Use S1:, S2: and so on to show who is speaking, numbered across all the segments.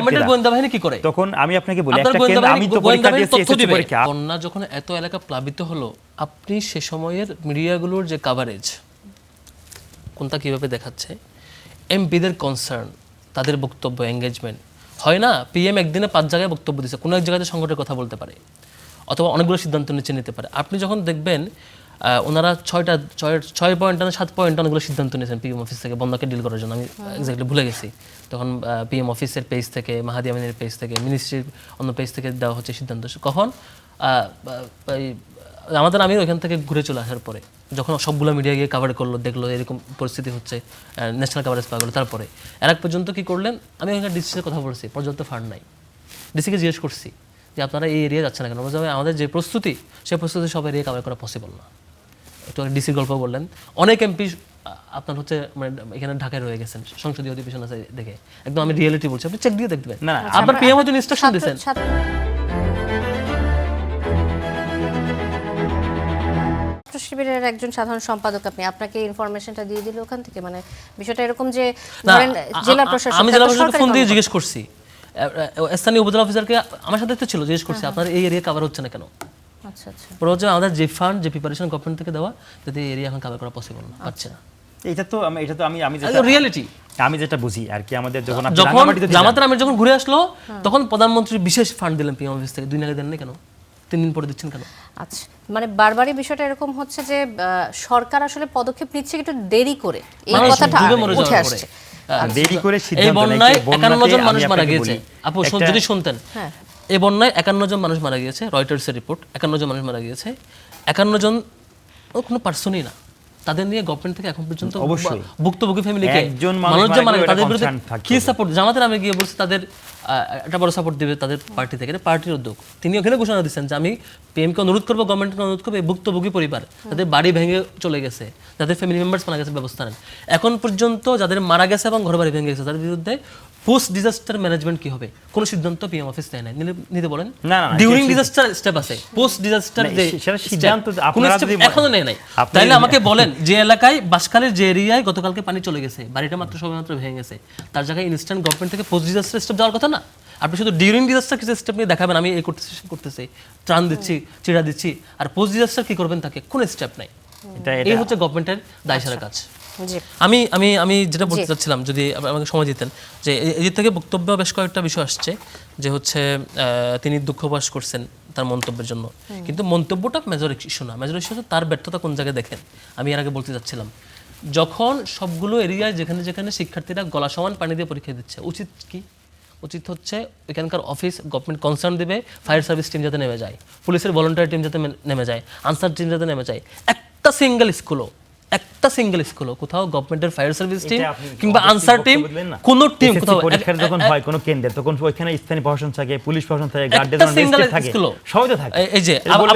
S1: গভর্নমেন্টের গোয়েন্দা বাহিনী কি করে?
S2: তখন আমি আপনাকে বলি একটা কেন্দ্র, আমি তো পরীক্ষা দিয়েছি এসএসসি পরীক্ষা।
S1: বন্যা যখন এত এলাকা প্লাবিত হলো, আপনি সে সময়ের মিডিয়াগুলোর যে কভারেজ কোনটা কিভাবে দেখাচ্ছে, এমপিদের কনসার্ন, তাদের বক্তব্য, এঙ্গেজমেন্ট হয় না। পিএম একদিনে 5 জায়গায় বক্তব্য দিচ্ছে, কোনো এক জায়গাতে সংকটের কথা বলতে পারে অথবা অনেকগুলো সিদ্ধান্ত নিতে পারে। আপনি যখন দেখবেন ওনারা 6 পয়েন্ট না 7 পয়েন্ট অনেকগুলো সিদ্ধান্ত নিয়েছেন পিএম অফিস থেকে বন্যাকে ডিল করার জন্য। আমি এক্স্যাক্টলি ভুলে গেছি। তখন পিএম অফিসের পেজ থেকে, মাহাদি আমিনের পেজ থেকে, মিনিস্ট্রির অন্য পেজ থেকে দেওয়া হচ্ছে সিদ্ধান্ত। কখন আমাদের আমি ওইখান থেকে ঘুরে চলে আসার পরে, যখন সবগুলো মিডিয়া গিয়ে কাভার করলো, দেখলো এরকম পরিস্থিতি হচ্ছে, ন্যাশনাল কাভারেজ পাওয়া গেলো। তারপরে এর আগ পর্যন্ত কি করলেন, আমি ওইখানে ডিসির কথা বলছি, পর্যাপ্ত ফান্ড নাই। ডিসিকে জিজ্ঞেস করছি যে আপনারা এই এরিয়া যাচ্ছেন না কেন? আমাদের যে প্রস্তুতি, সেই প্রস্তুতি সব এরিয়া কাভার করা পসিবল না। একটু ডিসির গল্প বললেন। অনেক এমপি আপনার হচ্ছে মানে এখানে ঢাকায় রয়ে গেছেন, সংসদীয় অধিবেশন আছে দেখে। একদম আমি রিয়েলিটি বলছি, আপনি চেক দিয়ে দেখবেন।
S2: না,
S1: আপনার পিএম হয়তো ইনস্ট্রাকশন দিয়েছেন।
S3: শিবিরের একজন সাধারণ সম্পাদক আপনি, আপনাকে ইনফরমেশনটা দিয়ে দিল ওখান থেকে? মানে বিষয়টা এরকম যে ধরেন জেলা প্রশাসক,
S1: আমি জেলা প্রশাসক ফোন দিয়ে জিজ্ঞেস করছি, স্থানীয় উপজেলা অফিসারকে আমার সাথে তো ছিল, জিজ্ঞেস করছি আপনার এই এরিয়া কভার হচ্ছে না কেন?
S3: আচ্ছা আচ্ছা।
S1: প্রয়োজন আমাদের যে ফান্ড, যে প্রিপারেশন গভর্নমেন্ট থেকে দেওয়া, যদি এই এরিয়া এখন কভার করা পসিবল না, পাচ্ছে না।
S2: এটা তো আমি
S1: রিয়েলিটি
S2: আমি যেটা বুঝি আর কি, আমাদের যখন
S1: জামাতের আমির যখন ঘুরে আসলো, তখন প্রধানমন্ত্রী বিশেষ ফান্ড দিলেন পিএম অফিস থেকে। 2 দিন আগে দেন না কেন? 3 দিন পরে দিচ্ছেন কেন?
S3: আচ্ছা, মানে বারবারই বিষয়টা এরকম হচ্ছে যে সরকার আসলে পদক্ষেপ নিচ্ছে একটু দেরি করে, এই কথাটা উঠে আসছে।
S2: দেরি করে সিদ্ধান্ত নেয়।
S1: এই বন্যায় 51 জন মানুষ মারা গিয়েছে। আপু যদি শুনতেন, এই বন্যায় 51 জন মানুষ মারা গিয়েছে, রয়টার্সের রিপোর্ট। 51 জন মানুষ মারা গিয়েছে। 51 জন কোনো পার্সনই না, তাদের নিয়ে গভর্নমেন্ট থেকে এখন পর্যন্ত ভুক্তভোগী ফ্যামিলিকে মানুষ যে মারা, তাদের বিরুদ্ধে কি সাপোর্ট? জামাতের আমি গিয়ে বলছি তাদের একটা বড় সাপোর্ট দেবে তাদের পার্টি থেকে, পার্টির উদ্যোগ। তিনি ওখানে ঘোষণা দিচ্ছেন যে আমি পিএমকে অনুরোধ করবো, গভর্নমেন্টকে অনুরোধ করবো, এই ভুক্তভোগী পরিবার যাদের বাড়ি ভেঙে চলে গেছে, যাদের ফ্যামিলি মেম্বার্স মারা গেছে, ব্যবস্থা নেন। এখন পর্যন্ত যাদের মারা গেছে এবং ঘর বাড়ি ভেঙে গেছে, তাদের বিরুদ্ধে পোস্ট ডিজাস্টার ম্যানেজমেন্ট কি হবে, কোনো সিদ্ধান্ত পিএম অফিস নেয় না। নিতে বলেন, ডিউরিং ডিজাস্টার স্টেপ আছে, পোস্ট ডিজাস্টার যে সিদ্ধান্ত কোনো স্টেপ এখনো নেয় নাই। তাইলে আমাকে বলেন, যে এলাকায় বাসখালীর যে এরিয়ায় গতকালকে পানি চলে গেছে, বাড়িটা মাত্র সবেমাত্র ভেঙে গেছে, তার জায়গায় ইনস্ট্যান্ট গভর্নমেন্ট থেকে পোস্ট ডিজাস্টার স্টেপ দেওয়ার কথা না? আপনি শুধু ডিউরিং ডিজাস্টার কিছু স্টেপ নিয়ে দেখাবেন, আমি এই করতেছি, ত্রাণ দিচ্ছি, চিড়া দিচ্ছি, আর পোস্ট ডিজাস্টার কি করবেন তাকে কোনো স্টেপ নাই। এই হচ্ছে গভর্নমেন্টের দায়সারা কাজ। আমি আমি আমি যেটা বলতে চাচ্ছিলাম, যদি আমাকে সময় দিতেন, যে এই থেকে বক্তব্য বেশ কয়েকটা বিষয় আসছে, যে হচ্ছে তিনি দুঃখ প্রকাশ করছেন তার মন্তব্যের জন্য, কিন্তু মন্তব্যটা মেজর ইস্যু না। মেজর ইস্যু হচ্ছে তার ব্যর্থতা কোন জায়গায় দেখেন। আমি এর আগে বলতে চাচ্ছিলাম, যখন সবগুলো এরিয়ায় যেখানে যেখানে শিক্ষার্থীরা গলা সমান পানি দিয়ে পরীক্ষা দিচ্ছে, উচিত কি? উচিত হচ্ছে এখানকার অফিস গভর্নমেন্ট কনসার্ন দেবে, ফায়ার সার্ভিস টিম যাতে নেমে যায়, পুলিশের ভলান্টিয়ার টিম যাতে নেমে যায়, আনসার টিম যাতে নেমে যায়। একটা সিঙ্গেল স্কুলও কোথাও গভর্নমেন্টের ফায়ার সার্ভিস টিম কিংবা আনসার টিম, কোন টিম কোথাও
S2: পরীক্ষার যখন হয় কোন কেন্দ্রে, তখন ওইখানে স্থানীয় প্রশাসন থাকে, পুলিশ প্রশাসন থাকে, গার্ডেন থাকে, সবাই তো থাকে।
S1: এই যে আবার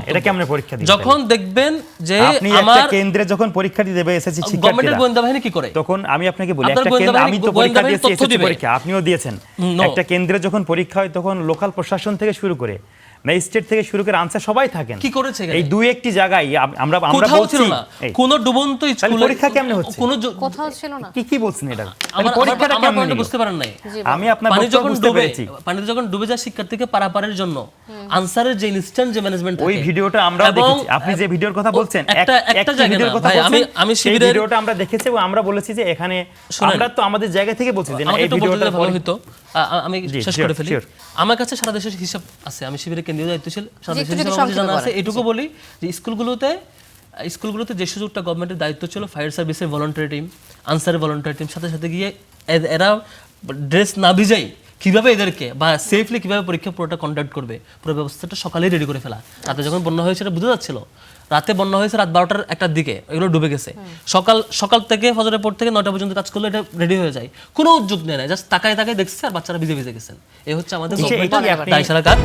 S2: এটা কেমনে পরীক্ষা দিবেন?
S1: যখন দেখবেন যে
S2: আপনি একটা কেন্দ্রে যখন পরীক্ষা দিতে যাবে এসএসসি শিক্ষার্থীরা,
S1: গভর্নমেন্টের গোয়েন্দা বাহিনী কি করে?
S2: তখন আমি আপনাকে বলি, একটা কেন্দ্রে আমি তো পরীক্ষা দিয়েছি, এসএসসি পরীক্ষা আপনিও দিয়েছেন। একটা কেন্দ্রে যখন পরীক্ষা হয়, তখন লোকাল প্রশাসন থেকে শুরু করে ম্যাজিস্ট্রেট থেকে শুরু করে আনসার সবাই থাকেন।
S1: কি করেছে
S2: এই দুই একটি জায়গায় আমরা বলছি
S1: কোন ডুবন্ত স্কুলে
S2: পরীক্ষা কেমনে হচ্ছে,
S3: কোথাও ছিল না।
S2: কি বলছেন এটা?
S1: পরীক্ষাটা কেমনে বুঝতে পারেন নাই?
S2: আমি আপনার বক্তব্য বুঝতে পেরেছি।
S1: পানিতে যখন ডুবে যায় শিক্ষার্থীকে পারাপারের জন্য আনসারের যে ইনস্ট্যান্ট যে ম্যানেজমেন্ট থাকে,
S2: ওই ভিডিওটা আমরা দেখেছি। আপনি যে ভিডিওর কথা বলছেন,
S1: একটা জায়গায় ভাই, আমি শিবিরের
S2: ভিডিওটা আমরা দেখেছি এবং আমরা বলেছি যে এখানে আমরা তো আমাদের জায়গা থেকে বলছি যে এই ভিডিওটা
S1: ভালো হতো। আমি শেষ করে ফেলি। আমার কাছে সারা দেশের হিসাব আছে, আমি শিবিরের কেন্দ্রীয় দায়িত্বশীল, সারা দেশের হিসাব জানা আছে। এটুকু বলি যে স্কুলগুলোতে যে সুযোগটা গভর্নমেন্টের দায়িত্ব ছিল, ফায়ার সার্ভিসের ভলান্টিয়ার টিম, আনসারের ভলান্টিয়ার টিম সাথে সাথে গিয়ে এরা ড্রেস না ভিজাই কিভাবে এদেরকে বা সেফলি কিভাবে পরীক্ষা পুরোটা কন্ডাক্ট করবে, পুরো ব্যবস্থাটা সকালেই রেডি করে ফেলা। রাতে যখন বন্যা হয়েছে এটা বোঝা যাচ্ছিল, রাতে বন্যা হয়েছে রাত 12টার একটার দিকে, এগুলো ডুবে গেছে। সকাল থেকে ফজরের পর থেকে 9টা পর্যন্ত কাজ করলে এটা রেডি হয়ে যায়, কোনো উদ্যোগ নেয় না, জাস্ট তাকায় দেখছে আর বাচ্চারা ভিজে গেছেন। এই হচ্ছে আমাদের দায়সারা কাজ।